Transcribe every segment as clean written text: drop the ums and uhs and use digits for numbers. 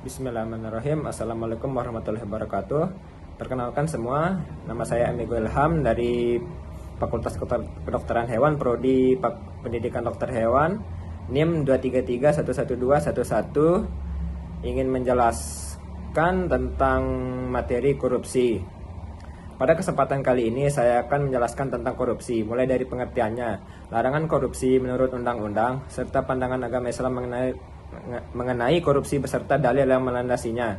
Bismillahirrahmanirrahim. Assalamualaikum warahmatullahi wabarakatuh. Perkenalkan semua, nama saya Amigo Ilham dari Fakultas Kedokteran Hewan, Prodi Pendidikan Dokter Hewan, NIM 233112111, ingin menjelaskan tentang materi korupsi. Pada kesempatan kali ini saya akan menjelaskan tentang korupsi, mulai dari pengertiannya, larangan korupsi menurut undang-undang, serta pandangan agama Islam mengenai korupsi beserta dalil yang melandasinya.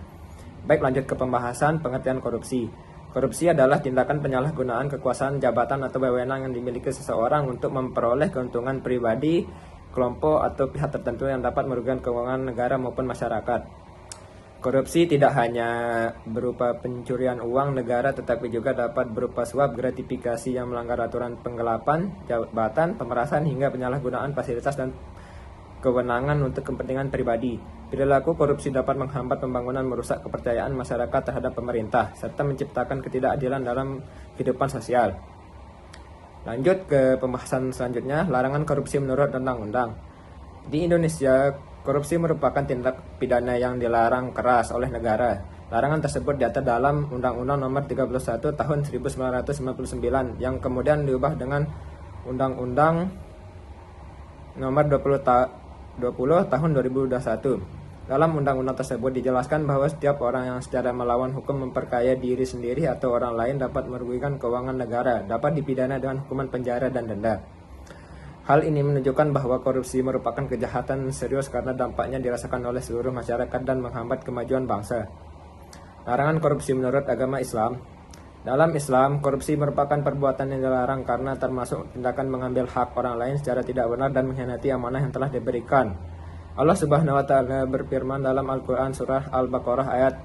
Baik, lanjut ke pembahasan pengertian korupsi. Korupsi adalah tindakan penyalahgunaan kekuasaan, jabatan, atau wewenang yang dimiliki seseorang untuk memperoleh keuntungan pribadi, kelompok, atau pihak tertentu yang dapat merugikan keuangan negara maupun masyarakat. Korupsi tidak hanya berupa pencurian uang negara, tetapi juga dapat berupa suap, gratifikasi yang melanggar aturan, penggelapan jabatan, pemerasan, hingga penyalahgunaan fasilitas dan kewenangan untuk kepentingan pribadi. Perilaku korupsi dapat menghambat pembangunan, merusak kepercayaan masyarakat terhadap pemerintah, serta menciptakan ketidakadilan dalam kehidupan sosial. Lanjut ke pembahasan selanjutnya, larangan korupsi menurut undang-undang. Di Indonesia, korupsi merupakan tindak pidana yang dilarang keras oleh negara. Larangan tersebut diatur dalam Undang-Undang Nomor 31 Tahun 1999 yang kemudian diubah dengan Undang-Undang Nomor 20 Tahun 2021. Dalam undang-undang tersebut dijelaskan bahwa setiap orang yang secara melawan hukum memperkaya diri sendiri atau orang lain dapat merugikan keuangan negara, dapat dipidana dengan hukuman penjara dan denda. Hal ini menunjukkan bahwa korupsi merupakan kejahatan serius karena dampaknya dirasakan oleh seluruh masyarakat dan menghambat kemajuan bangsa. Larangan korupsi menurut agama Islam. Dalam Islam, korupsi merupakan perbuatan yang dilarang karena termasuk tindakan mengambil hak orang lain secara tidak benar dan mengkhianati amanah yang telah diberikan. Allah Subhanahu wa Ta'ala berfirman dalam Al-Quran Surah Al-Baqarah ayat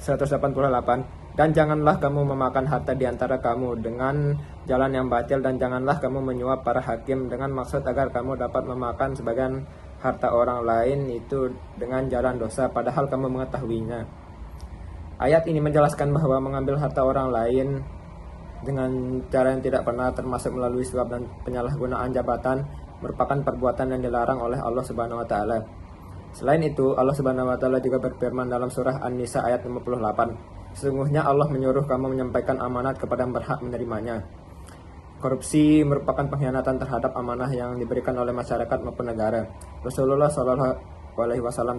188, "Dan janganlah kamu memakan harta di antara kamu dengan jalan yang batil, dan janganlah kamu menyuap para hakim dengan maksud agar kamu dapat memakan sebagian harta orang lain itu dengan jalan dosa, padahal kamu mengetahuinya." Ayat ini menjelaskan bahwa mengambil harta orang lain dengan cara yang tidak pernah, termasuk melalui suap dan penyalahgunaan jabatan, merupakan perbuatan yang dilarang oleh Allah Subhanahu wa Ta'ala. Selain itu, Allah Subhanahu wa Ta'ala juga berfirman dalam surah An-Nisa ayat 58, "Sesungguhnya Allah menyuruh kamu menyampaikan amanat kepada yang berhak menerimanya." Korupsi merupakan pengkhianatan terhadap amanah yang diberikan oleh masyarakat maupun negara. Rasulullah SAW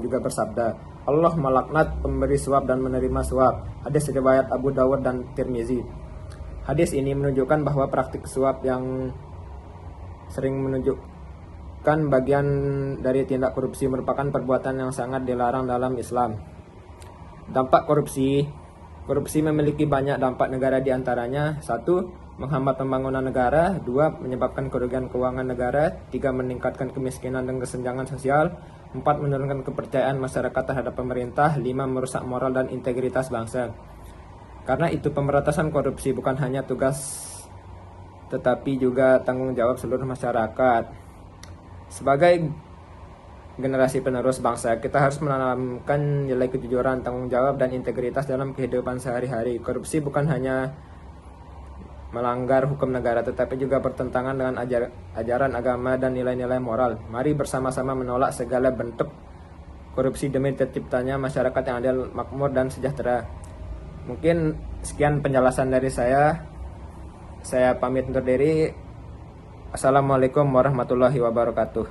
juga bersabda, "Allah melaknat pemberi suap dan menerima suap." Hadis riwayat Abu Dawud dan Tirmizi. Hadis ini menunjukkan bahwa praktik suap yang sering menunjukkan bagian dari tindak korupsi merupakan perbuatan yang sangat dilarang dalam Islam. Dampak korupsi. Korupsi memiliki banyak dampak negara, diantaranya 1. Menghambat pembangunan negara, 2. Menyebabkan kerugian keuangan negara, 3. Meningkatkan kemiskinan dan kesenjangan sosial, 4. Menurunkan kepercayaan masyarakat terhadap pemerintah, 5. Merusak moral dan integritas bangsa. Karena itu pemberantasan korupsi bukan hanya tugas tetapi juga tanggung jawab seluruh masyarakat. Sebagai generasi penerus bangsa, kita harus menanamkan nilai kejujuran, tanggung jawab, dan integritas dalam kehidupan sehari-hari. Korupsi bukan hanya melanggar hukum negara, tetapi juga bertentangan dengan ajaran agama dan nilai-nilai moral. Mari bersama-sama menolak segala bentuk korupsi demi terciptanya masyarakat yang adil, makmur, dan sejahtera. Mungkin sekian penjelasan dari saya. Saya pamit undur diri. Assalamualaikum warahmatullahi wabarakatuh.